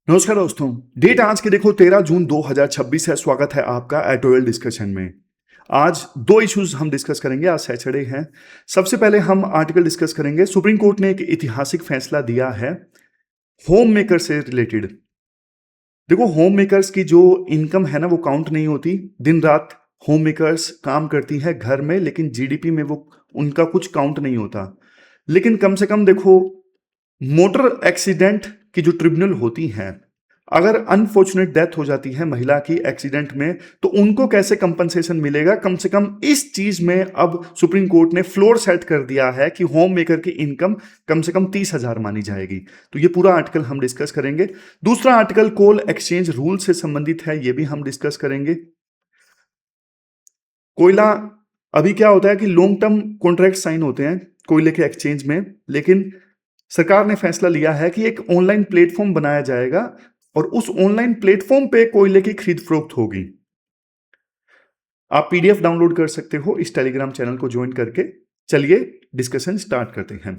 नमस्कार दोस्तों। डेट आज के देखो 13 जून 2026 है। स्वागत है आपका एटोयल डिस्कशन में। आज दो इश्यूज हम डिस्कस करेंगे। आज सैटरडे है। सबसे पहले हम आर्टिकल डिस्कस करेंगे। सुप्रीम कोर्ट ने एक ऐतिहासिक फैसला दिया है होम मेकर से रिलेटेड। देखो, होम मेकर्स की जो इनकम है ना, वो काउंट नहीं होती। दिन रात होम मेकर्स काम करती हैं घर में, लेकिन जीडीपी में वो उनका कुछ काउंट नहीं होता। लेकिन कम से कम देखो, मोटर एक्सीडेंट की जो ट्रिब्यूनल होती हैं, अगर अनफॉर्चुनेट डेथ हो जाती है महिला की एक्सीडेंट में, तो उनको कैसे कंपनसेशन मिलेगा। कम से कम इस चीज में अब सुप्रीम कोर्ट ने फ्लोर सेट कर दिया है कि होम मेकर की इनकम कम से कम 30,000 मानी जाएगी। तो ये पूरा आर्टिकल हम डिस्कस करेंगे। दूसरा आर्टिकल कोल एक्सचेंज रूल से संबंधित है, ये भी हम डिस्कस करेंगे। कोयला, अभी क्या होता है कि लॉन्ग टर्म कॉन्ट्रैक्ट साइन होते हैं कोयले के एक्सचेंज में, लेकिन सरकार ने फैसला लिया है कि एक ऑनलाइन प्लेटफॉर्म बनाया जाएगा और उस ऑनलाइन प्लेटफॉर्म पे कोयले की खरीद फरोख्त होगी। आप पीडीएफ डाउनलोड कर सकते हो इस टेलीग्राम चैनल को ज्वाइन करके। चलिए डिस्कशन स्टार्ट करते हैं।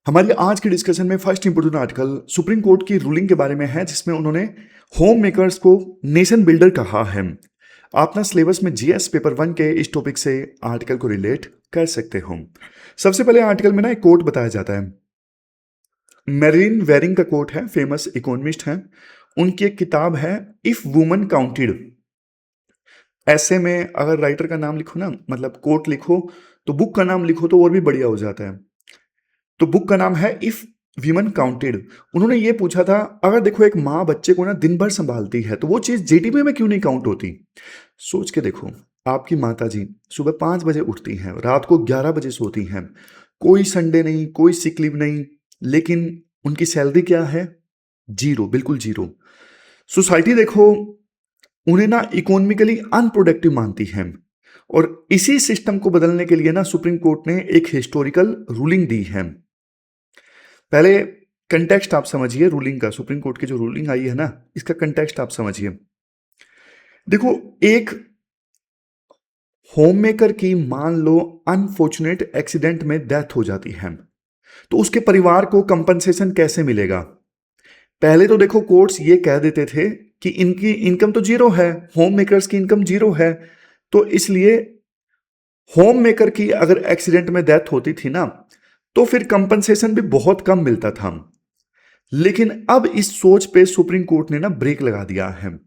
हमारी आज की डिस्कशन में first important article supreme court की रूलिंग के बारे में है, जिसमें उन्होंने होम मेकर्स को नेशन बिल्डर कहा है। आप अपना सिलेबस में जीएस पेपर 1 के इस टॉपिक से आर्टिकल को रिलेट कर सकते हो। सबसे पहले आर्टिकल में ना एक कोट बताया जाता है। मेरिन वेरिंग का कोट है, फेमस इकोनॉमिस्ट हैं। उनकी एक किताब है इफ वुमन काउंटेड। ऐसे में अगर राइटर का नाम लिखो ना, मतलब कोट लिखो, तो बुक का नाम लिखो तो और भी बढ़िया हो जाता है। तो बुक का नाम है इफ वीमन काउंटेड। उन्होंने ये पूछा था, अगर देखो एक माँ बच्चे को ना दिन भर संभालती है, तो वो चीज जीडीपी में क्यों नहीं काउंट होती। सोच के देखो, आपकी माता जी सुबह 5 बजे उठती हैं, रात को 11 बजे सोती हैं, कोई संडे नहीं, कोई सिक लीव नहीं, लेकिन उनकी सैलरी क्या है? जीरो, बिल्कुल जीरो। सोसाइटी देखो, उन्हें ना इकोनॉमिकली अनप्रोडक्टिव मानती है। और इसी सिस्टम को बदलने के लिए ना सुप्रीम कोर्ट ने एक हिस्टोरिकल रूलिंग दी है। पहले कंटेक्स्ट आप समझिए रूलिंग का। सुप्रीम कोर्ट की जो रूलिंग आई है ना, इसका कंटेक्स्ट आप समझिए। देखो, एक होम मेकर की मान लो अनफॉर्चुनेट एक्सीडेंट में डेथ हो जाती है, तो उसके परिवार को कंपनसेशन कैसे मिलेगा। पहले तो देखो कोर्ट्स ये कह देते थे कि इनकी इनकम तो जीरो है, होम मेकर्स की इनकम जीरो है, तो इसलिए होम मेकर की अगर एक्सीडेंट में डेथ होती थी ना, तो फिर कंपनसेशन भी बहुत कम मिलता था। लेकिन अब इस सोच पे सुप्रीम कोर्ट ने ना ब्रेक लगा दिया है।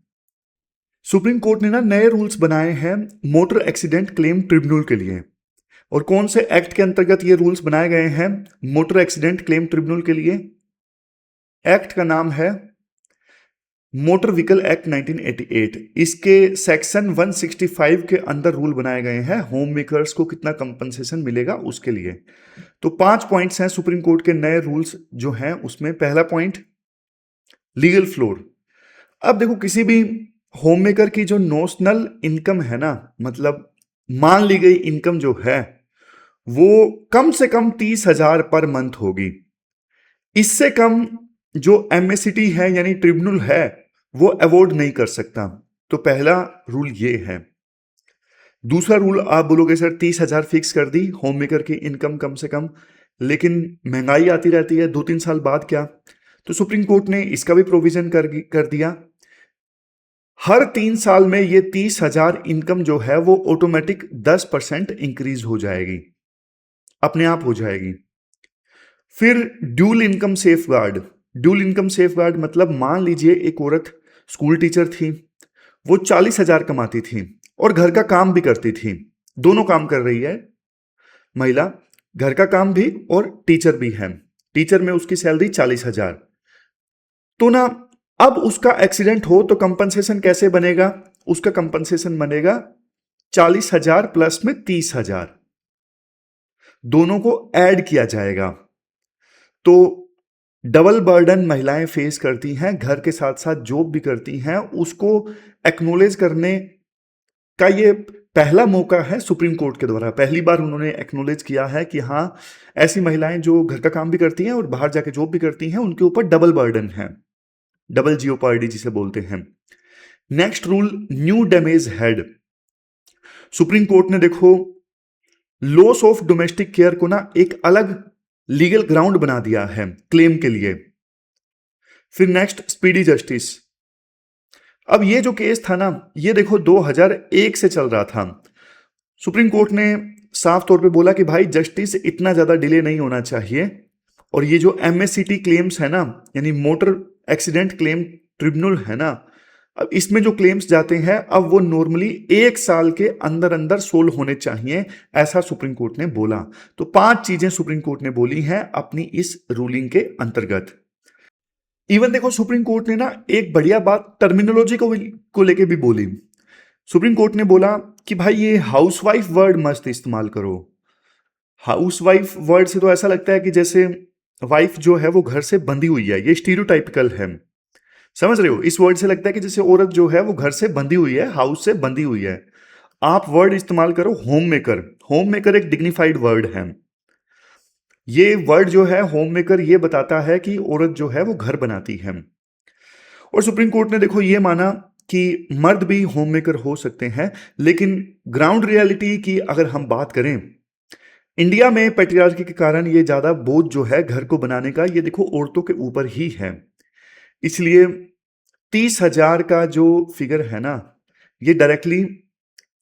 सुप्रीम कोर्ट ने ना नए रूल्स बनाए हैं मोटर एक्सीडेंट क्लेम ट्रिब्यूनल के लिए। और कौन से एक्ट के अंतर्गत ये रूल्स बनाए गए हैं मोटर एक्सीडेंट क्लेम ट्रिब्यूनल के लिए? एक्ट का नाम है मोटर व्हीकल एक्ट 1988। इसके सेक्शन 165 के अंदर रूल बनाए गए हैं होम मेकर्स को कितना कंपनसेशन मिलेगा उसके लिए। तो 5 पॉइंट्स हैं सुप्रीम कोर्ट के नए रूल्स जो हैं उसमें। पहला पॉइंट, लीगल फ्लोर। अब देखो, किसी भी होम मेकर की जो नोशनल इनकम है ना, मतलब मान ली गई इनकम जो है, वो कम से कम 30,000 पर मंथ होगी। इससे कम जो एमएससीटी है यानी ट्रिब्यूनल है, वो अवॉर्ड नहीं कर सकता। तो पहला रूल ये है। दूसरा रूल, आप बोलोगे सर 30,000 फिक्स कर दी होम मेकर की इनकम कम से कम, लेकिन महंगाई आती रहती है, 2-3 साल बाद क्या? तो सुप्रीम कोर्ट ने इसका भी प्रोविजन कर दिया। हर 3 साल में ये 30,000 इनकम जो है वो ऑटोमेटिक 10% इंक्रीज हो जाएगी, अपने आप हो जाएगी। फिर dual income safe guard. Dual income safe guard मतलब मान लीजिए एक औरत स्कूल टीचर थी, वो 40,000 कमाती थी और घर का काम भी करती थी। दोनों काम कर रही है महिला, घर का काम भी और टीचर भी है। टीचर में उसकी सैलरी 40,000। तो ना, अब उसका एक्सीडेंट हो तो कंपनसेशन कैसे बनेगा? उसका कंपनसेशन बनेगा 40,000 प्लस में 30,000, दोनों को ऐड किया जाएगा। तो डबल बर्डन महिलाएं फेस करती हैं, घर के साथ साथ जॉब भी करती हैं, उसको एक्नोलेज करने का ये पहला मौका है सुप्रीम कोर्ट के द्वारा। पहली बार उन्होंने एक्नोलेज किया है कि हाँ, ऐसी महिलाएं जो घर का काम भी करती हैं और बाहर जाके जॉब भी करती हैं, उनके ऊपर डबल बर्डन है, डबल जियोपार्डी जिसे बोलते हैं। Next rule, new damage head. Supreme court ने देखो लॉस ऑफ डोमेस्टिक केयर को ना एक अलग लीगल ग्राउंड बना दिया है क्लेम के लिए। फिर नेक्स्ट स्पीडी जस्टिस। अब ये जो केस था ना, ये देखो 2001 से चल रहा था। सुप्रीम कोर्ट ने साफ तौर पे बोला कि भाई जस्टिस इतना ज्यादा डिले नहीं होना चाहिए, और ये जो एमएससीटी क्लेम्स है ना, यानी मोटर एक्सीडेंट क्लेम ट्रिब्यूनल है ना, अब इसमें जो क्लेम्स जाते हैं अब वो नॉर्मली 1 साल के अंदर अंदर सोल्व होने चाहिए, ऐसा सुप्रीम कोर्ट ने बोला। तो 5 चीजें सुप्रीम कोर्ट ने बोली हैं अपनी इस रूलिंग के अंतर्गत। इवन देखो सुप्रीम कोर्ट ने ना एक बढ़िया बात टर्मिनोलॉजी को लेके भी बोली। सुप्रीम कोर्ट ने बोला कि भाई ये हाउसवाइफ वर्ड मस्त इस्तेमाल करो। हाउसवाइफ वर्ड से तो ऐसा लगता है कि जैसे वाइफ जो है वो घर से बंधी हुई है, ये स्टीरियोटाइपिकल है। समझ रहे हो? इस वर्ड से लगता है कि जैसे औरत जो है वो घर से बंधी हुई है, हाउस से बंधी हुई है। आप वर्ड इस्तेमाल करो होम मेकर। होम मेकर एक डिग्निफाइड वर्ड है। ये वर्ड जो है होम मेकर ये बताता है कि औरत जो है वो घर बनाती है। और सुप्रीम कोर्ट ने देखो ये माना कि मर्द भी होम मेकर हो सकते हैं, लेकिन ग्राउंड रियलिटी की अगर हम बात करें, इंडिया में पैट्रियार्की के कारण ये ज्यादा बोझ जो है घर को बनाने का, ये देखो औरतों के ऊपर ही है। इसलिए 30,000 का जो फिगर है ना, ये डायरेक्टली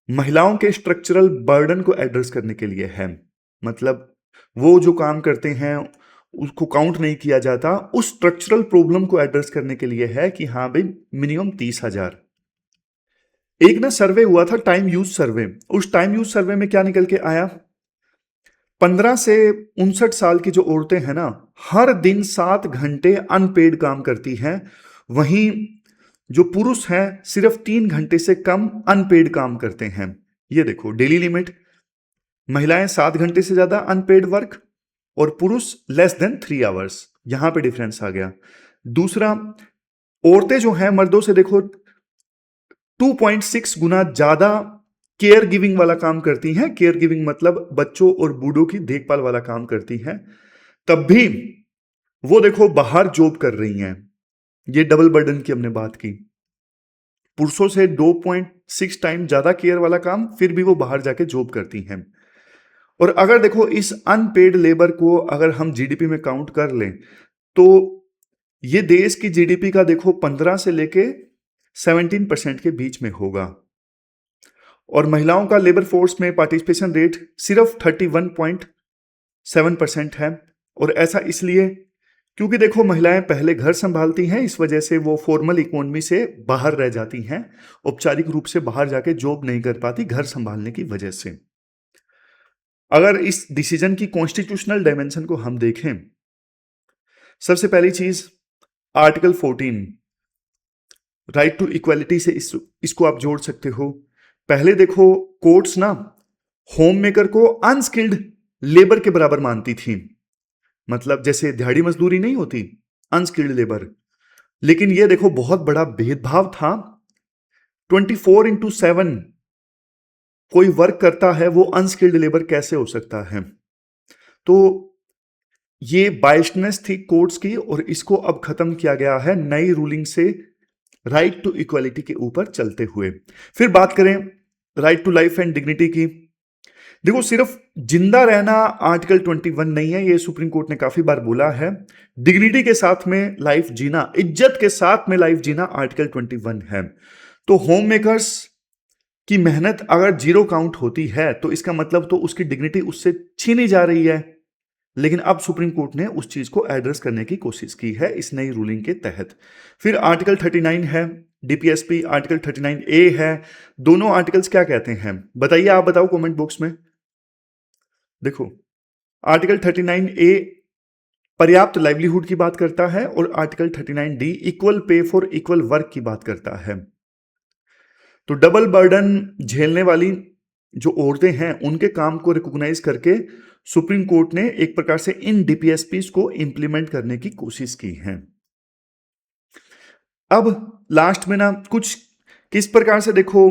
महिलाओं के स्ट्रक्चरल बर्डन को एड्रेस करने के लिए है। मतलब वो जो काम करते हैं उसको काउंट नहीं किया जाता, उस स्ट्रक्चरल प्रॉब्लम को एड्रेस करने के लिए है कि हाँ भाई मिनिमम 30,000। एक ना सर्वे हुआ था, टाइम यूज सर्वे। उस टाइम यूज सर्वे में क्या निकल के आया, 15 से 59 साल की जो औरतें हैं ना, हर दिन 7 घंटे अनपेड काम करती हैं। वहीं जो पुरुष हैं सिर्फ 3 घंटे से कम अनपेड काम करते हैं। ये देखो डेली लिमिट, महिलाएं 7 घंटे से ज्यादा अनपेड वर्क और पुरुष लेस देन 3 आवर्स। यहां पे डिफरेंस आ गया। दूसरा, औरतें जो हैं मर्दों से देखो 2.6 गुना ज्यादा केयर गिविंग वाला काम करती हैं। केयर गिविंग मतलब बच्चों और बूढ़ों की देखभाल वाला काम करती हैं। तब भी वो देखो बाहर जॉब कर रही हैं। ये डबल बर्डन की हमने बात की। पुरुषों से 2.6 टाइम ज्यादा केयर वाला काम, फिर भी वो बाहर जाके जॉब करती हैं। और अगर देखो इस अनपेड लेबर को अगर हम जीडीपी में काउंट कर लें, तो ये देश की जीडीपी का देखो 15 से लेके 17% के बीच में होगा। और महिलाओं का लेबर फोर्स में पार्टिसिपेशन रेट सिर्फ 31.7% है। और ऐसा इसलिए क्योंकि देखो महिलाएं पहले घर संभालती हैं, इस वजह से वो फॉर्मल इकोनॉमी से बाहर रह जाती हैं, औपचारिक रूप से बाहर जाके जॉब नहीं कर पाती घर संभालने की वजह से। अगर इस डिसीजन की कॉन्स्टिट्यूशनल डायमेंशन को हम देखें, सबसे पहली चीज आर्टिकल 14 राइट टू इक्वालिटी से इसको आप जोड़ सकते हो। पहले देखो कोर्ट्स ना होम मेकर को अनस्किल्ड लेबर के बराबर मानती थी। मतलब जैसे दिहाड़ी मजदूरी नहीं होती, अनस्किल्ड लेबर। लेकिन ये देखो बहुत बड़ा भेदभाव था। 24/7 कोई वर्क करता है, वो अनस्किल्ड लेबर कैसे हो सकता है? तो ये बायसनेस थी कोर्ट्स की, और इसको अब खत्म किया गया है नई रूलिंग से राइट टू इक्वालिटी के ऊपर चलते हुए। फिर बात करें right to life and dignity की। देखो सिर्फ जिंदा रहना आर्टिकल 21 नहीं है, ये सुप्रीम कोर्ट ने काफी बार बोला है। डिग्निटी के साथ में लाइफ जीना, इज्जत के साथ में लाइफ जीना आर्टिकल 21 है। तो होम मेकर्स की मेहनत अगर जीरो काउंट होती है तो इसका मतलब तो उसकी डिग्निटी उससे छीनी जा रही है। लेकिन अब सुप्रीम कोर्ट ने उस चीज को एड्रेस करने की कोशिश की है इस नई रूलिंग के तहत। फिर आर्टिकल 39 है डीपीएसपी, आर्टिकल 39A है। दोनों आर्टिकल्स क्या कहते हैं बताइए, आप बताओ कमेंट बॉक्स में। देखो आर्टिकल 39A पर्याप्त लाइवलीहुड की बात करता है, और article 39D equal pay for equal work की बात करता है। तो डबल बर्डन झेलने वाली जो औरतें हैं उनके काम को रिकॉग्नाइज करके सुप्रीम कोर्ट ने एक प्रकार से इन डीपीएसपीज को इंप्लीमेंट करने की कोशिश की है। अब लास्ट में ना कुछ किस प्रकार से देखो,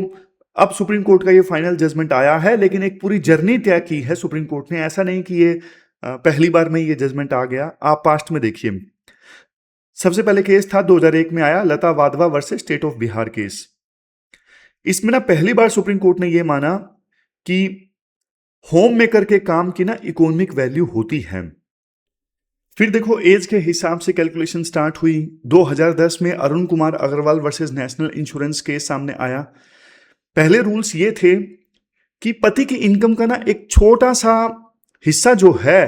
अब सुप्रीम कोर्ट का ये फाइनल जजमेंट आया है, लेकिन एक पूरी जर्नी तय की है सुप्रीम कोर्ट ने। ऐसा नहीं कि ये पहली बार में ये जजमेंट आ गया। आप पास्ट में देखिए, सबसे पहले केस था 2001 में आया Lata Wadhwa versus state of Bihar case. इसमें ना पहली बार सुप्रीम कोर्ट ने यह माना कि होम मेकर के काम की ना इकोनॉमिक वैल्यू होती है। फिर देखो एज के हिसाब से कैलकुलेशन स्टार्ट हुई। 2010 में Arun Kumar Agarwal versus national insurance case सामने आया। पहले रूल्स ये थे कि पति की इनकम का ना एक छोटा सा हिस्सा जो है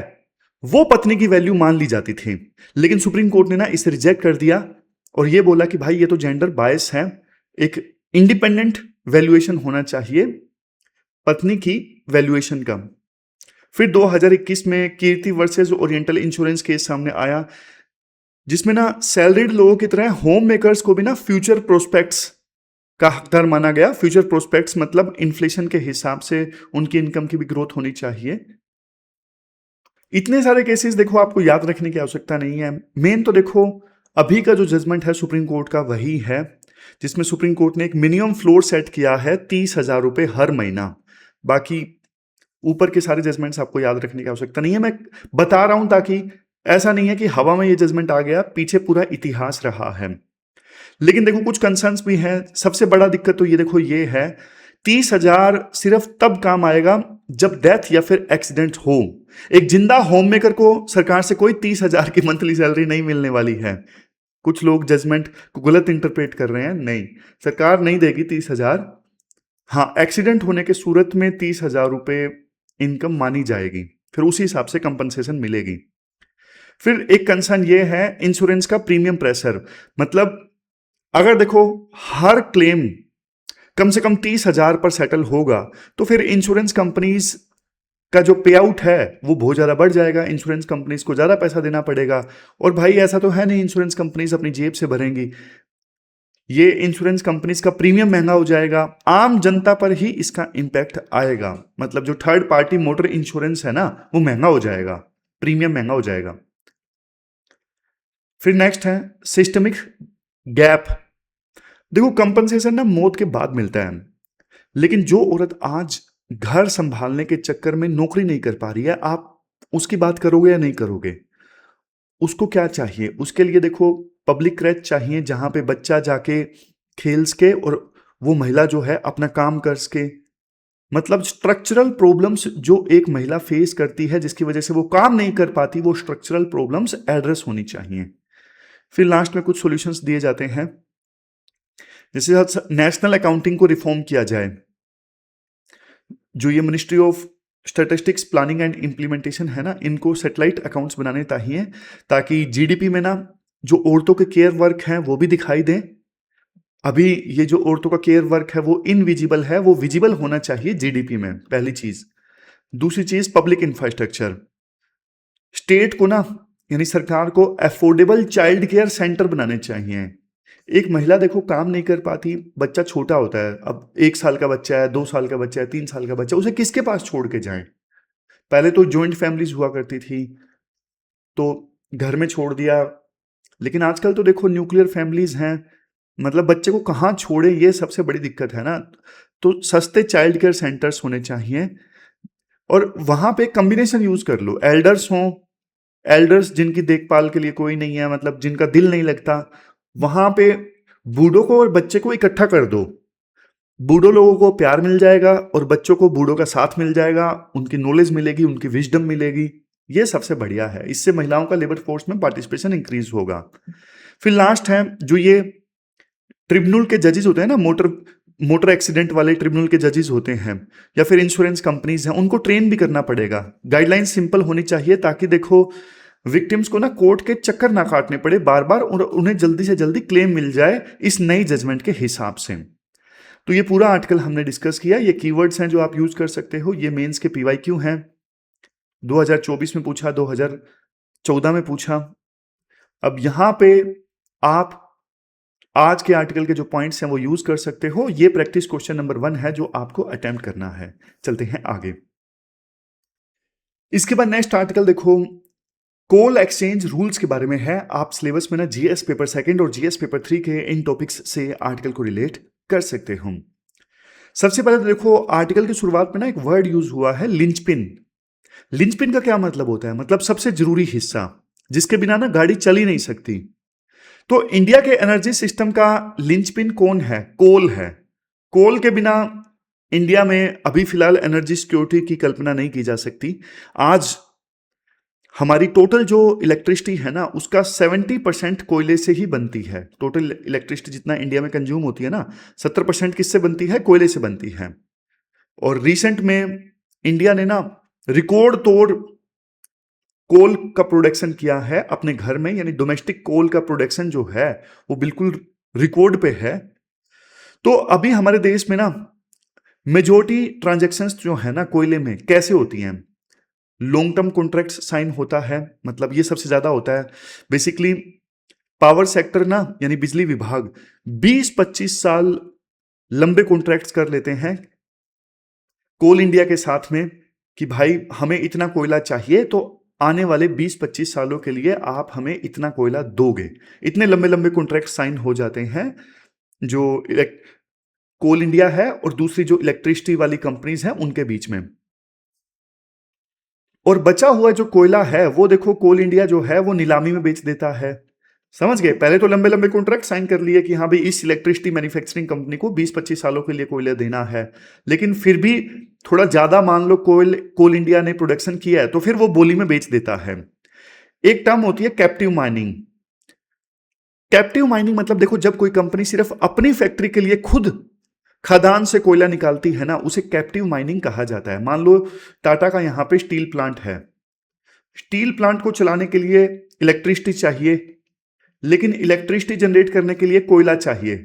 वो पत्नी की वैल्यू मान ली जाती थी, लेकिन सुप्रीम कोर्ट ने ना इसे रिजेक्ट कर दिया और ये बोला कि भाई ये तो जेंडर बायस है, एक इंडिपेंडेंट वैल्यूएशन होना चाहिए पत्नी की वैल्यूएशन का। फिर 2021 में कीर्ति वर्सेस ओरिएंटल इंश्योरेंस केस सामने आया, जिसमें ना सैलरीड लोगों की तरह होम मेकर्स को भी ना फ्यूचर प्रोस्पेक्ट्स का हकदार माना गया। फ्यूचर प्रोस्पेक्ट्स मतलब इन्फ्लेशन के हिसाब से उनकी इनकम की भी ग्रोथ होनी चाहिए। इतने सारे केसेस देखो, आपको याद रखने की आवश्यकता नहीं है। मेन तो देखो अभी का जो जजमेंट है सुप्रीम कोर्ट का वही है, जिसमें सुप्रीम कोर्ट ने एक मिनिमम फ्लोर सेट किया है 30,000 रुपए हर महीना। बाकी ऊपर के सारे जजमेंट्स आपको याद रखने की आवश्यकता नहीं है, मैं बता रहा हूं ताकि ऐसा नहीं है कि हवा में ये जजमेंट आ गया, पीछे पूरा इतिहास रहा है। लेकिन देखो कुछ कंसर्न्स भी हैं। सबसे बड़ा दिक्कत तो ये देखो ये है, 30,000 सिर्फ तब काम आएगा जब डेथ या फिर एक्सीडेंट हो। एक जिंदा होम मेकर को सरकार से कोई 30,000 की मंथली सैलरी नहीं मिलने वाली है। कुछ लोग जजमेंट को गलत इंटरप्रेट कर रहे हैं, नहीं, सरकार नहीं देगी 30,000। हाँ, एक्सीडेंट होने के सूरत में 30,000 रुपए इनकम मानी जाएगी, फिर उसी हिसाब से कंपनसेशन मिलेगी। फिर एक कंसर्न ये है इंश्योरेंस का प्रीमियम प्रेशर, मतलब अगर देखो हर क्लेम कम से कम 30,000 पर सेटल होगा तो फिर इंश्योरेंस कंपनीज का जो पे आउट है वो बहुत ज़्यादा बढ़ जाएगा, इंश्योरेंस कंपनीज को ज़्यादा पैसा देना पड़ेगा। और भाई ऐसा तो है नहीं इंश्योरेंस कंपनीज अपनी जेब से भरेंगी, ये इंश्योरेंस कंपनीज का प्रीमियम महंगा हो जाएगा, आम जनता पर ही इसका इंपैक्ट आएगा। मतलब जो थर्ड पार्टी मोटर इंश्योरेंस है ना वो महंगा हो जाएगा, प्रीमियम महंगा हो जाएगा। फिर नेक्स्ट है सिस्टमिक गैप। देखो कंपनसेशन ना मौत के बाद मिलता है, लेकिन जो औरत आज घर संभालने के चक्कर में नौकरी नहीं कर पा रही है, आप उसकी बात करोगे या नहीं करोगे? उसको क्या चाहिए? उसके लिए देखो पब्लिक क्रेच चाहिए जहां पे बच्चा जाके खेल सके और वो महिला जो है अपना काम कर सके। मतलब स्ट्रक्चरल प्रॉब्लम्स जो एक महिला फेस करती है जिसकी वजह से वो काम नहीं कर पाती, वो स्ट्रक्चरल प्रॉब्लम्स एड्रेस होनी चाहिए। फिर लास्ट में कुछ सॉल्यूशंस दिए जाते हैं, जैसे नेशनल अकाउंटिंग को रिफॉर्म किया जाए, जो ये ministry of statistics planning and implementation है ना, इनको सैटेलाइट अकाउंट्स बनाने चाहिए ताकि जीडीपी में ना जो औरतों के केयर वर्क हैं वो भी दिखाई दें। अभी ये जो औरतों का केयर वर्क है वो इनविजिबल है, वो विजिबल होना चाहिए जीडीपी में, पहली चीज। दूसरी चीज पब्लिक इंफ्रास्ट्रक्चर, स्टेट को ना यानी सरकार को अफोर्डेबल चाइल्ड केयर सेंटर बनाने चाहिए। एक महिला देखो काम नहीं कर पाती, बच्चा छोटा होता है, अब 1 साल का बच्चा है, 2 साल का बच्चा है, 3 साल का बच्चा, उसे किसके पास छोड़ के जाएं? पहले तो जॉइंट फैमिलीज हुआ करती थी तो घर में छोड़ दिया, लेकिन आजकल तो देखो न्यूक्लियर फैमिलीज हैं, मतलब बच्चे को कहाँ छोड़े ये सबसे बड़ी दिक्कत है ना। तो सस्ते चाइल्ड केयर सेंटर्स होने चाहिए और वहां पे कॉम्बिनेशन यूज कर लो, एल्डर्स हों, एल्डर्स जिनकी देखभाल के लिए कोई नहीं है, मतलब जिनका दिल नहीं लगता, वहां पे बूढ़ों को और बच्चे को इकट्ठा कर दो। बूढ़ों लोगों को प्यार मिल जाएगा और बच्चों को बूढ़ों का साथ मिल जाएगा, उनकी नॉलेज मिलेगी, उनकी विजडम मिलेगी, ये सबसे बढ़िया है। इससे महिलाओं का लेबर फोर्स में पार्टिसिपेशन इंक्रीज होगा। फिर लास्ट है जो ये ट्रिब्यूनल के जजेस होते हैं ना, मोटर एक्सीडेंट वाले ट्रिब्यूनल के जजेस होते हैं या फिर इंश्योरेंस कंपनीज हैं, उनको ट्रेन भी करना पड़ेगा। गाइडलाइन सिंपल होनी चाहिए ताकि देखो विक्टिम्स को ना कोर्ट के चक्कर ना काटने पड़े बार बार और उन्हें जल्दी से जल्दी क्लेम मिल जाए इस नई जजमेंट के हिसाब से। तो ये पूरा आर्टिकल हमने डिस्कस किया, ये कीवर्ड्स हैं जो आप यूज कर सकते हो, ये मेंस के पीवाईक्यू हैं, 2024 में पूछा, 2014 में पूछा। अब यहां पे आप आज के आर्टिकल के जो पॉइंट्स हैं वो यूज कर सकते हो। ये प्रैक्टिस क्वेश्चन नंबर 1 है जो आपको अटेम्प्ट करना है। चलते हैं आगे। इसके बाद नेक्स्ट आर्टिकल देखो, कोल एक्सचेंज रूल्स के बारे में है। आप सिलेबस में ना जीएस पेपर 2 और जीएस पेपर 3 के इन टॉपिक्स से आर्टिकल को रिलेट कर सकते हो। सबसे पहले तो देखो आर्टिकल की शुरुआत में ना एक वर्ड यूज हुआ है लिंचपिन। लिंचपिन का क्या मतलब होता है? मतलब सबसे जरूरी हिस्सा जिसके बिना ना गाड़ी चल ही नहीं सकती। तो इंडिया के एनर्जी सिस्टम का लिंचपिन कौन है? कोल है। कोल के बिना इंडिया में अभी फिलहाल एनर्जी सिक्योरिटी की कल्पना नहीं की जा सकती। आज हमारी टोटल जो इलेक्ट्रिसिटी है ना उसका 70% कोयले से ही बनती है। टोटल इलेक्ट्रिसिटी जितना इंडिया में कंज्यूम होती है ना 70% किससे बनती है? कोयले से बनती है। और रिसेंट में इंडिया ने ना रिकॉर्ड तोड़ कोल का प्रोडक्शन किया है अपने घर में, यानी डोमेस्टिक कोल का प्रोडक्शन जो है वो बिल्कुल रिकॉर्ड पे है। तो अभी हमारे देश में ना मेजोरिटी ट्रांजैक्शंस जो है ना कोयले में कैसे होती हैं? लॉन्ग टर्म कॉन्ट्रैक्ट्स साइन होता है, मतलब ये सबसे ज्यादा होता है। बेसिकली पावर सेक्टर ना यानी बिजली विभाग 20-25 साल लंबे कॉन्ट्रैक्ट्स कर लेते हैं कोल इंडिया के साथ में कि भाई हमें इतना कोयला चाहिए, तो आने वाले 20-25 सालों के लिए आप हमें इतना कोयला दोगे। इतने लंबे लंबे कॉन्ट्रैक्ट साइन हो जाते हैं जो कोल इंडिया है और दूसरी जो इलेक्ट्रिसिटी वाली कंपनीज हैं उनके बीच में। और बचा हुआ जो कोयला है वो देखो कोल इंडिया जो है वो नीलामी में बेच देता है। समझ गए? पहले तो लंबे लंबे कॉन्ट्रैक्ट साइन कर लिए कि हाँ भाई इस इलेक्ट्रिसिटी मैन्युफैक्चरिंग कंपनी को 20-25 सालों के लिए कोयला देना है, लेकिन फिर भी थोड़ा ज्यादा मान लो कोल इंडिया ने प्रोडक्शन किया है तो फिर वो बोली में बेच देता है। एक टर्म होती है कैप्टिव माइनिंग। कैप्टिव माइनिंग मतलब देखो जब कोई कंपनी सिर्फ अपनी फैक्ट्री के लिए खुद खदान से कोयला निकालती है ना उसे कैप्टिव माइनिंग कहा जाता है। मान लो टाटा का यहां पे स्टील प्लांट है, स्टील प्लांट को चलाने के लिए इलेक्ट्रिसिटी चाहिए, लेकिन इलेक्ट्रिसिटी जनरेट करने के लिए कोयला चाहिए।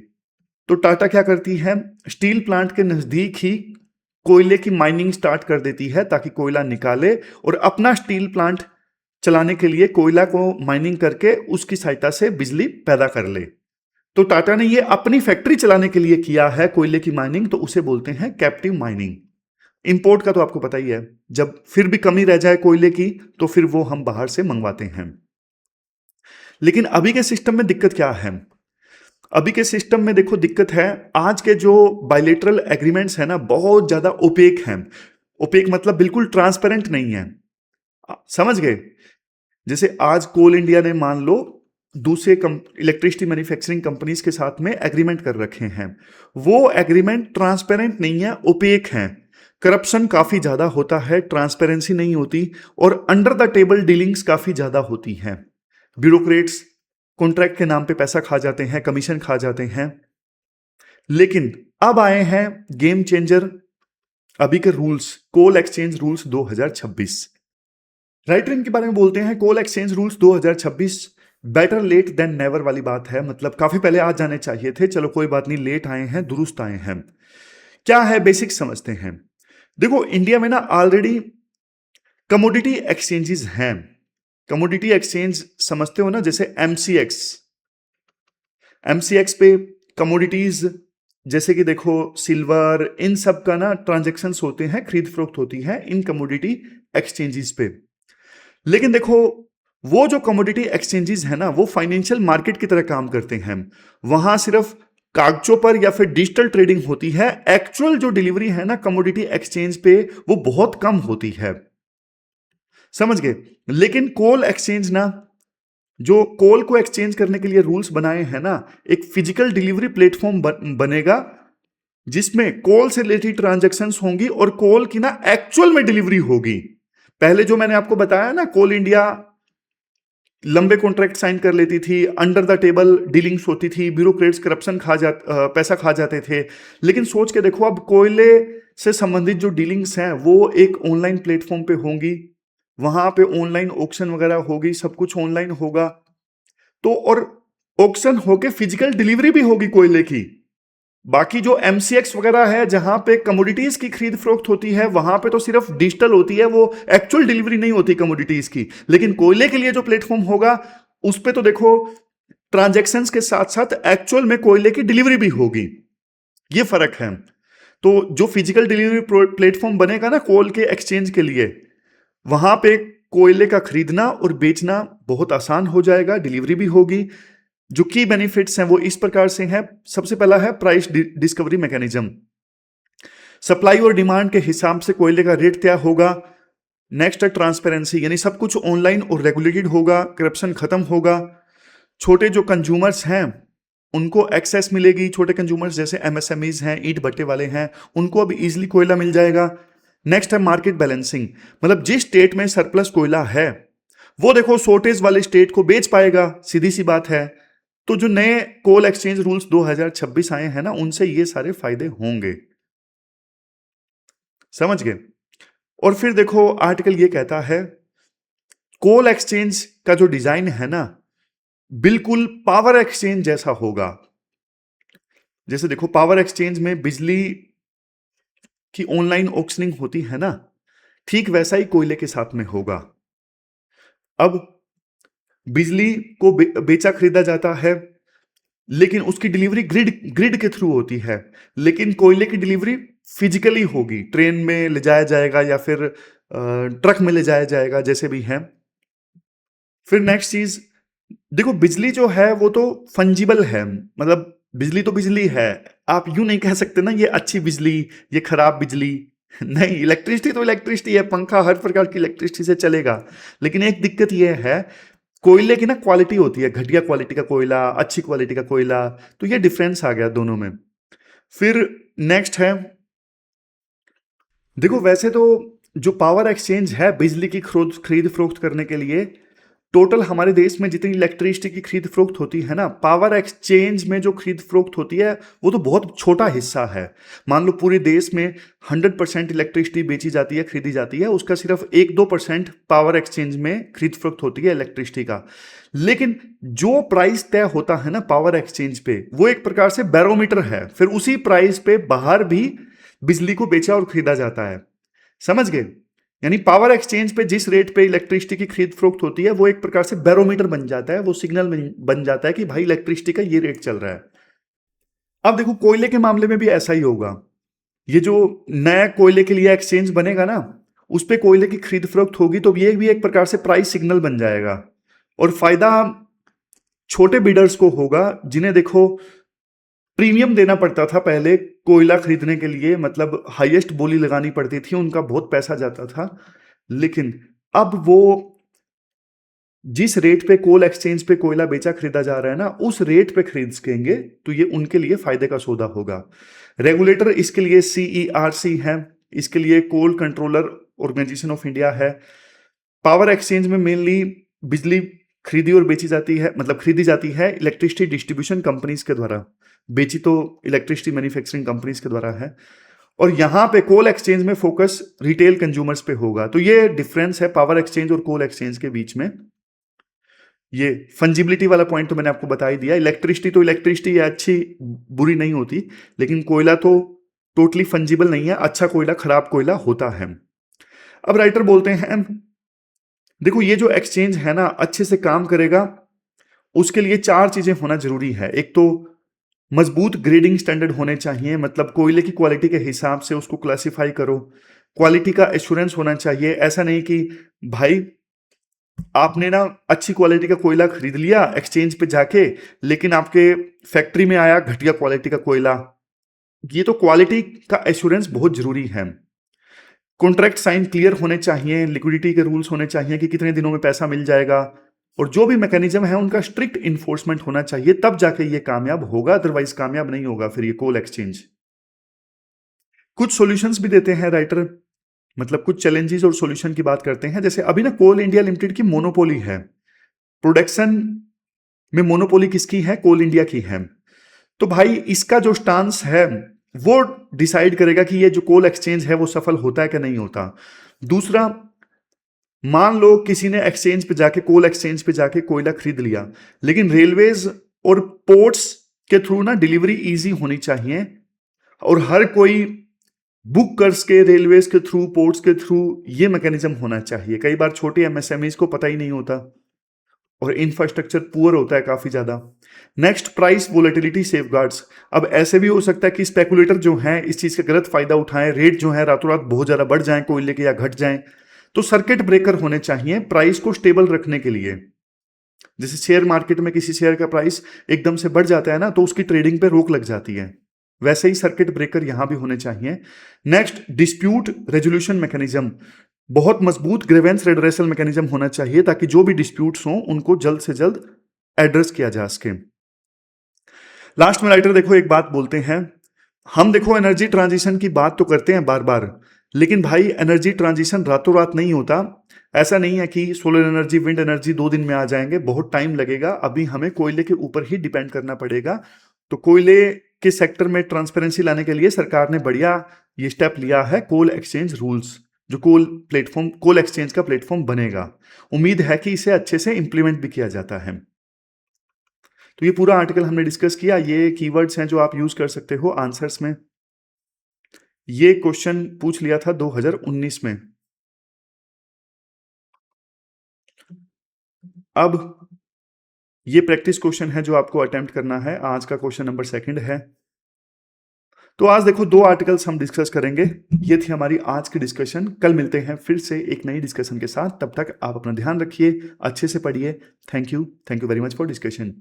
तो टाटा क्या करती है? स्टील प्लांट के नजदीक ही कोयले की माइनिंग स्टार्ट कर देती है ताकि कोयला निकाले और अपना स्टील प्लांट चलाने के लिए कोयला को माइनिंग करके उसकी सहायता से बिजली पैदा कर ले। तो टाटा ने ये अपनी फैक्ट्री चलाने के लिए किया है कोयले की माइनिंग, तो उसे बोलते हैं कैप्टिव माइनिंग। इंपोर्ट का तो आपको पता ही है, जब फिर भी कमी रह जाए कोयले की तो फिर वो हम बाहर से मंगवाते हैं। लेकिन अभी के सिस्टम में दिक्कत क्या है? अभी के सिस्टम में देखो दिक्कत है, आज के जो बायलेटरल एग्रीमेंट्स है ना बहुत ज्यादा ओपेक हैं। ओपेक मतलब बिल्कुल ट्रांसपेरेंट नहीं है। समझ गए? जैसे आज कोल इंडिया ने मान लो दूसरे इलेक्ट्रिसिटी मैन्युफैक्चरिंग कंपनीज के साथ में एग्रीमेंट कर रखे हैं, वो एग्रीमेंट ट्रांसपेरेंट नहीं है, ओपेक है। करप्शन काफी ज्यादा होता है, ट्रांसपेरेंसी नहीं होती और अंडर द टेबल डीलिंग्स काफी ज्यादा होती हैं। ब्यूरोक्रेट्स कॉन्ट्रैक्ट के नाम पे पैसा खा जाते हैं, कमीशन खा जाते हैं। लेकिन अब आए हैं गेम चेंजर अभी के रूल्स, कोल एक्सचेंज रूल्स 2026। राइटरिंग के बारे में बोलते हैं coal exchange rules 2026। Better late than never वाली बात है, मतलब काफी पहले आ जाने चाहिए थे, चलो कोई बात नहीं, लेट आए हैं, दुरुस्त आए हैं। क्या है बेसिक समझते हैं। देखो इंडिया में ना ऑलरेडी कमोडिटी एक्सचेंजेस हैं। कमोडिटी एक्सचेंज समझते हो ना, जैसे एमसीएक्स। एमसीएक्स पे कमोडिटीज जैसे कि देखो सिल्वर, इन सब का ना ट्रांजेक्शन्स होते हैं, खरीद फरोख्त होती है इन कमोडिटी एक्सचेंजेस पे। लेकिन देखो वो जो कमोडिटी एक्सचेंजेस है ना वो फाइनेंशियल मार्केट की तरह काम करते हैं। वहां सिर्फ कागजों पर या फिर डिजिटल ट्रेडिंग होती है, एक्चुअल जो डिलीवरी है ना कमोडिटी एक्सचेंज पे वो बहुत कम होती है। समझ गए? लेकिन कोल एक्सचेंज ना, जो कोल को एक्सचेंज करने के लिए रूल्स बनाए हैं ना, एक फिजिकल डिलीवरी प्लेटफॉर्म बनेगा जिसमें कोल से रिलेटेड ट्रांजैक्शंस होंगी और कोल की ना एक्चुअल में डिलीवरी होगी। पहले जो मैंने आपको बताया ना कोल इंडिया लंबे कॉन्ट्रैक्ट साइन कर लेती थी, अंडर द टेबल डीलिंग्स होती थी, ब्यूरोक्रेट्स करप्शन पैसा खा जाते थे। लेकिन सोच के देखो अब कोयले से संबंधित जो डीलिंग्स हैं वो एक ऑनलाइन प्लेटफॉर्म पे होंगी, वहां पे ऑनलाइन ऑक्शन वगैरह होगी, सब कुछ ऑनलाइन होगा। तो और ऑक्शन होके फिजिकल डिलीवरी भी होगी कोयले की। बाकी जो एमसीएक्स वगैरह है जहां पे कमोडिटीज की खरीद फरोख्त होती है वहां पे तो सिर्फ डिजिटल होती है, वो एक्चुअल डिलीवरी नहीं होती कमोडिटीज की। लेकिन कोयले के लिए जो प्लेटफॉर्म होगा उस पे तो देखो ट्रांजैक्शंस के साथ साथ एक्चुअल में कोयले की डिलीवरी भी होगी। ये फर्क है। तो जो फिजिकल डिलीवरी प्लेटफॉर्म बनेगा ना कोल के एक्सचेंज के लिए, वहां पे कोयले का खरीदना और बेचना बहुत आसान हो जाएगा, डिलीवरी भी होगी। जो की बेनिफिट्स हैं वो इस प्रकार से हैं। सबसे पहला है प्राइस डिस्कवरी मैकेनिज्म। सप्लाई और डिमांड के हिसाब से कोयले का रेट तय होगा। नेक्स्ट है ट्रांसपेरेंसी, यानी सब कुछ ऑनलाइन और रेगुलेटेड होगा, करप्शन खत्म होगा। छोटे जो कंज्यूमर्स हैं उनको एक्सेस मिलेगी। छोटे कंज्यूमर्स जैसे एमएसएमईज हैं, ईंट भट्टे वाले हैं, उनको अब इजीली कोयला मिल जाएगा। नेक्स्ट है मार्केट बैलेंसिंग, मतलब जिस स्टेट में सरप्लस कोयला है वो देखो शॉर्टेज वाले स्टेट को बेच पाएगा, सीधी सी बात है। तो जो नए कोल एक्सचेंज रूल्स 2026 आए हैं ना, उनसे ये सारे फायदे होंगे, समझ गए। और फिर देखो आर्टिकल ये कहता है कोल एक्सचेंज का जो डिजाइन है ना, बिल्कुल पावर एक्सचेंज जैसा होगा। जैसे देखो पावर एक्सचेंज में बिजली की ऑनलाइन ऑक्शनिंग होती है ना, ठीक वैसा ही कोयले के साथ में होगा। अब बिजली को बेचा खरीदा जाता है, लेकिन उसकी डिलीवरी ग्रिड ग्रिड के थ्रू होती है। लेकिन कोयले की डिलीवरी फिजिकली होगी, ट्रेन में ले जाया जाएगा या फिर ट्रक में ले जाया जाएगा, जैसे भी है। फिर नेक्स्ट चीज देखो, बिजली जो है वो तो फंजिबल है, मतलब बिजली तो बिजली है। आप यूं नहीं कह सकते ना ये अच्छी बिजली, ये खराब बिजली। नहीं, इलेक्ट्रिसिटी तो इलेक्ट्रिसिटी है, पंखा हर प्रकार की इलेक्ट्रिसिटी से चलेगा। लेकिन एक दिक्कत ये है, कोयले की ना क्वालिटी होती है, घटिया क्वालिटी का कोयला, अच्छी क्वालिटी का कोयला, तो ये डिफरेंस आ गया दोनों में। फिर नेक्स्ट है, देखो वैसे तो जो पावर एक्सचेंज है बिजली की खरीद फरोख्त करने के लिए, टोटल हमारे देश में जितनी इलेक्ट्रिसिटी की खरीद फरोख्त होती है ना, पावर एक्सचेंज में जो खरीद फरोख्त होती है वो तो बहुत छोटा हिस्सा है। मान लो पूरे देश में 100% इलेक्ट्रिसिटी बेची जाती है, खरीदी जाती है, उसका सिर्फ 1-2% पावर एक्सचेंज में खरीद फरोख्त होती है इलेक्ट्रिसिटी का। लेकिन जो प्राइस तय होता है ना पावर एक्सचेंज पे, वो एक प्रकार से बैरोमीटर है। फिर उसी प्राइस पे बाहर भी बिजली को बेचा और खरीदा जाता है, समझ गए। यानी पावर एक्सचेंज पे जिस रेट पे इलेक्ट्रिसिटी की खरीद फरोख्त होती है, वो एक प्रकार से बैरोमीटर बन जाता है, वो सिग्नल बन जाता है कि भाई इलेक्ट्रिसिटी का ये रेट चल रहा है। अब देखो कोयले के मामले में भी ऐसा ही होगा। ये जो नया कोयले के लिए एक्सचेंज बनेगा ना, उस पे कोयले की खरीद फरोख्त होगी, तो ये भी एक प्रकार से प्राइस सिग्नल बन जाएगा। और फायदा छोटे बिडर्स को होगा, जिन्हें देखो प्रीमियम देना पड़ता था पहले कोयला खरीदने के लिए, मतलब हाईएस्ट बोली लगानी पड़ती थी, उनका बहुत पैसा जाता था। लेकिन अब वो जिस रेट पे कोल एक्सचेंज पे कोयला बेचा खरीदा जा रहा है ना, उस रेट पे खरीद सकेंगे, तो ये उनके लिए फायदे का सौदा होगा। रेगुलेटर इसके लिए CERC है, इसके लिए कोल कंट्रोलर ऑर्गेनाइजेशन ऑफ इंडिया है। पावर एक्सचेंज में मेनली बिजली खरीदी और बेची जाती है, मतलब खरीदी जाती है इलेक्ट्रिसिटी डिस्ट्रीब्यूशन कंपनीज के द्वारा, बेची तो इलेक्ट्रिसिटी मैन्युफैक्चरिंग कंपनीज के द्वारा है। और यहां पे कोल एक्सचेंज में फोकस रिटेल कंज्यूमर्स पे होगा। तो ये डिफरेंस है पावर एक्सचेंज और कोल एक्सचेंज के बीच में। ये फंजिबिलिटी वाला पॉइंट तो मैंने आपको बता ही दिया। इलेक्ट्रिसिटी तो इलेक्ट्रिसिटी है, अच्छी बुरी नहीं होती, लेकिन कोयला तो टोटली फंजिबल नहीं है, अच्छा कोयला खराब कोयला होता है। अब राइटर बोलते हैं देखो ये जो एक्सचेंज है ना अच्छे से काम करेगा, उसके लिए 4 चीजें होना जरूरी है। एक तो मजबूत ग्रेडिंग स्टैंडर्ड होने चाहिए, मतलब कोयले की क्वालिटी के हिसाब से उसको क्लासिफाई करो। क्वालिटी का एश्योरेंस होना चाहिए, ऐसा नहीं कि भाई आपने ना अच्छी क्वालिटी का कोयला खरीद लिया एक्सचेंज पे जाके, लेकिन आपके फैक्ट्री में आया घटिया क्वालिटी का कोयला। ये तो क्वालिटी का एश्योरेंस बहुत जरूरी है। कॉन्ट्रैक्ट साइन क्लियर होने चाहिए, लिक्विडिटी के रूल्स होने चाहिए कि कितने दिनों में पैसा मिल जाएगा, और जो भी मैकेनिज्म है उनका स्ट्रिक्ट इन्फोर्समेंट होना चाहिए, तब जाके ये कामयाब होगा, अदरवाइज कामयाब नहीं होगा फिर ये कोल एक्सचेंज। कुछ सॉल्यूशंस भी देते हैं राइटर, मतलब कुछ चैलेंजेस और सॉल्यूशन की बात करते हैं। जैसे अभी ना कोल इंडिया लिमिटेड की मोनोपोली है, प्रोडक्शन में मोनोपोली किसकी है? कोल इंडिया की है। तो भाई इसका जो स्टांस है वो डिसाइड करेगा कि ये जो कोल एक्सचेंज है वो सफल होता है कि नहीं होता। दूसरा, मान लो किसी ने एक्सचेंज पे जाके, कोल एक्सचेंज पे जाके कोयला खरीद लिया, लेकिन रेलवेज और पोर्ट्स के थ्रू ना डिलीवरी इजी होनी चाहिए, और हर कोई बुक कर सके रेलवेज के थ्रू, पोर्ट्स के थ्रू, ये मैकेनिज्म होना चाहिए। कई बार छोटे MSMEs को पता ही नहीं होता, और इंफ्रास्ट्रक्चर पुअर होता है काफी ज्यादा। Next, price volatility safeguards. अब ऐसे भी हो सकता है कि स्पेकुलेटर जो हैं इस चीज का गलत फायदा उठाएं, रेट जो है रातों रात बहुत ज्यादा बढ़ जाएं कोयले के, या घट जाएं। तो सर्किट ब्रेकर होने चाहिए प्राइस को स्टेबल रखने के लिए। जैसे शेयर मार्केट में किसी शेयर का प्राइस एकदम से बढ़ जाता है ना, तो उसकी ट्रेडिंग पे रोक लग जाती है, वैसे ही सर्किट ब्रेकर यहां भी होने चाहिए। Next, dispute resolution mechanism. बहुत मजबूत ग्रीवेंस रेडरेसल मैकेनिज्म होना चाहिए, ताकि जो भी डिस्प्यूट्स हों उनको जल्द से जल्द एड्रेस किया जा सके। लास्ट में राइटर देखो एक बात बोलते हैं, हम देखो एनर्जी ट्रांजिशन की बात तो करते हैं बार बार, लेकिन भाई एनर्जी ट्रांजिशन रातों रात नहीं होता। ऐसा नहीं है कि सोलर एनर्जी, विंड एनर्जी 2 दिन में आ जाएंगे, बहुत टाइम लगेगा। अभी हमें कोयले के ऊपर ही डिपेंड करना पड़ेगा। तो कोयले के सेक्टर में ट्रांसपेरेंसी लाने के लिए सरकार ने बढ़िया ये स्टेप लिया है, कोल एक्सचेंज रूल्स, जो कोल एक्सचेंज का प्लेटफॉर्म बनेगा। उम्मीद है कि इसे अच्छे से इंप्लीमेंट भी किया जाता है। तो ये पूरा आर्टिकल हमने डिस्कस किया। ये कीवर्ड्स हैं जो आप यूज कर सकते हो आंसर्स में। ये क्वेश्चन पूछ लिया था 2019 में। अब ये प्रैक्टिस क्वेश्चन है जो आपको अटेम्प्ट करना है। आज का क्वेश्चन नंबर 2 है। तो आज देखो 2 आर्टिकल्स हम डिस्कस करेंगे। ये थी हमारी आज की डिस्कशन। कल मिलते हैं फिर से एक नई डिस्कशन के साथ। तब तक आप अपना ध्यान रखिए, अच्छे से पढ़िए। Thank you very much for discussion.